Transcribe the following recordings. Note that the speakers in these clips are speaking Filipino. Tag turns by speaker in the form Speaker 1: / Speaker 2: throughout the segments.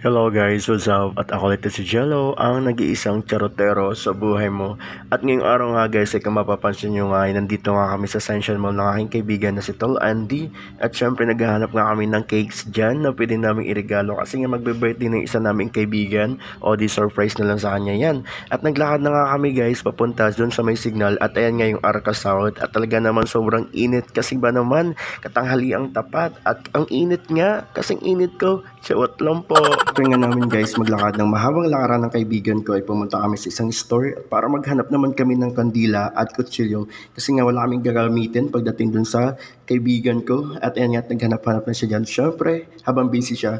Speaker 1: Hello guys, what's up? At ako ito si Jello, ang nag-iisang charotero sa buhay mo. At ngayong araw nga guys, ay kung mapapansin nyo nga, ay nandito nga kami sa Essential Mall ng aking kaibigan na si Tol Andy. At syempre naghahanap nga kami ng cakes dyan na pwede namin irigalo kasi nga magbe-birthday ng isa naming kaibigan. O di surprise na lang sa kanya yan. At naglakad na nga kami guys, papunta doon sa may signal. At ayan nga yung Arca South. At talaga naman sobrang init kasi ba naman, katanghali ang tapat. At ang init nga, kasing init ko, siyawat lang po. After nga namin guys maglakad ng mahabang lakaran ng kaibigan ko ay pumunta kami sa isang store para maghanap naman kami ng kandila at kutsilyo kasi nga wala kaming gagamitin pagdating dun sa kaibigan ko at ayan nga naghanap-hanap na siya dyan. Syempre habang busy siya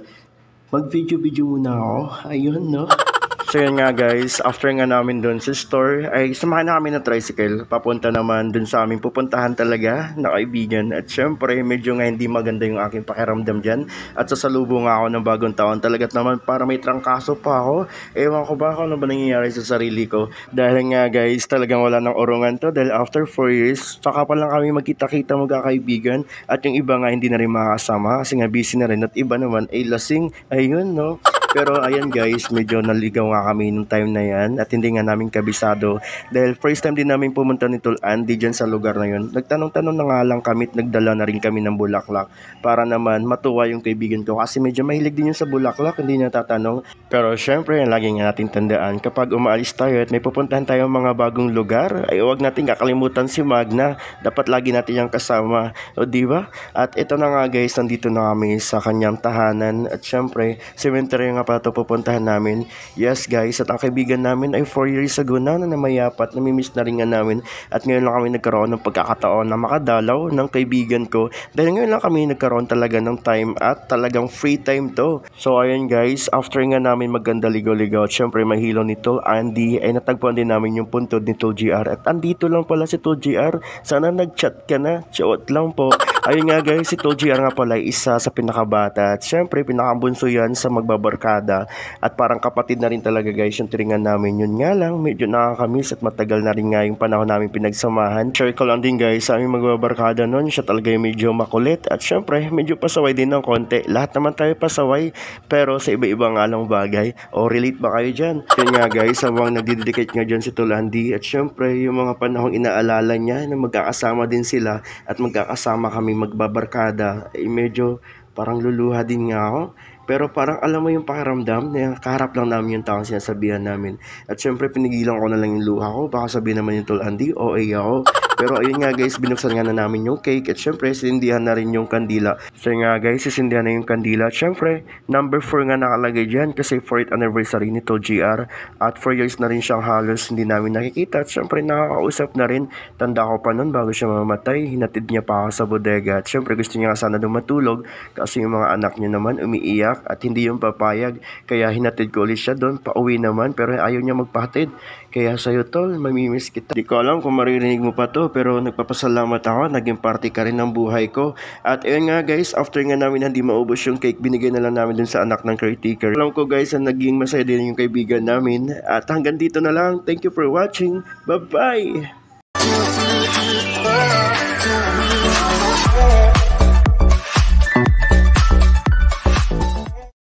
Speaker 1: mag-video-video muna ako, ayun no. So yun nga guys, after nga namin doon sa store, ay samahan na kami ng tricycle. Papunta naman doon sa aming pupuntahan talaga na kaibigan. At syempre, medyo nga hindi maganda yung aking pakiramdam dyan. At sasalubong nga ako ng bagong taon. Talagat naman para may trangkaso pa ako. Ewan ko ba kung ano ba nangyayari sa sarili ko. Dahil nga guys, talagang wala ng orungan to. Dahil after 4 years, saka pa lang kami magkita-kita magkakaibigan. At yung iba nga hindi na rin makakasama kasi nga busy na rin. At iba naman ay lasing. Ayun no. Pero ayan guys, medyo naligaw nga kami nung time na yan at hindi nga namin kabisado dahil first time din namin pumunta ni Tol Andy dyan sa lugar na yun. Nagtanong-tanong na nga lang kami at nagdala na rin kami ng bulaklak para naman matuwa yung kaibigan ko kasi medyo mahilig din yun sa bulaklak, hindi niya tatanong. Pero syempre, lagi nga natin tandaan kapag umaalis tayo at may pupuntahan tayong mga bagong lugar, ay huwag natin kakalimutan si Magna. Dapat lagi natin yung kasama, o diba? At ito na nga guys, nandito na kami sa kanyang tahanan at syempre, cemetery nga pa ito pupuntahan namin. Yes guys, at ang kaibigan namin ay 4 years ago na namayapat, namimiss na rin nga namin at ngayon lang kami nagkaroon ng pagkakataon na makadalaw ng kaibigan ko dahil ngayon lang kami nagkaroon talaga ng time at talagang free time to. So ayun guys, after nga namin maganda ligaw-ligaw at syempre mahilo ni Tol Andy ay natagpuan din namin yung puntod ni Tol GR at andito lang pala si Tol GR. Sana nag-chat ka na, chot lang po. Ayun nga guys, si Tol GR nga pala isa sa pinakabata at syempre pinakabunso yan sa magbabarkada at parang kapatid na rin talaga guys yung tiringan namin. Yun nga lang, medyo nakakamiss at matagal na rin nga yung panahon namin pinagsamahan. Share ko lang din guys, sa aming magbabarkada nun, siya talaga yung medyo makulit at syempre medyo pasaway din ng konti. Lahat naman tayo pasaway pero sa iba-iba nga lang bagay. O relate ba kayo dyan? Yun nga guys, habang nagdidedicate nga dyan si Tol Andy at syempre yung mga panahong inaalala niya na magkakasama din sila at magkakasama kami magbabarkada ay medyo parang luluha din nga ako. Pero parang alam mo yung pakiramdam na kaharap lang namin yung taong sinasabihan namin. At syempre pinigilan ko na lang yung luha ko. Baka sabihin naman yung Tol Andy, OA ako. Pero ayun nga guys, binuksan nga na namin yung cake. At syempre sisindihan na rin yung kandila. So nga guys, sisindihan na yung kandila. At syempre, number 4 nga nakalagay dyan. Kasi 4th anniversary ni Tol GR. At 4 years na rin siyang halos hindi namin nakikita. At syempre nakakausap na rin. Tanda ko pa nun bago siya mamatay. Hinatid niya pa ako sa bodega. At syempre gusto niya nga sana dumatulog. Kasi yung mga anak niya naman umiiyak. At hindi yung papayag, kaya hinatid ko ulit siya doon, pauwi naman, pero ayaw niya magpahatid. Kaya sa'yo Tol, mamimiss kita. Di ko alam kung maririnig mo pa to, pero nagpapasalamat ako, naging party ka rin ng buhay ko. At ayun nga guys, after nga namin hindi maubos yung cake, binigay na lang namin dun sa anak ng caretaker. Alam ko guys, na naging masaya din yung kaibigan namin. At hanggang dito na lang, thank you for watching, bye bye!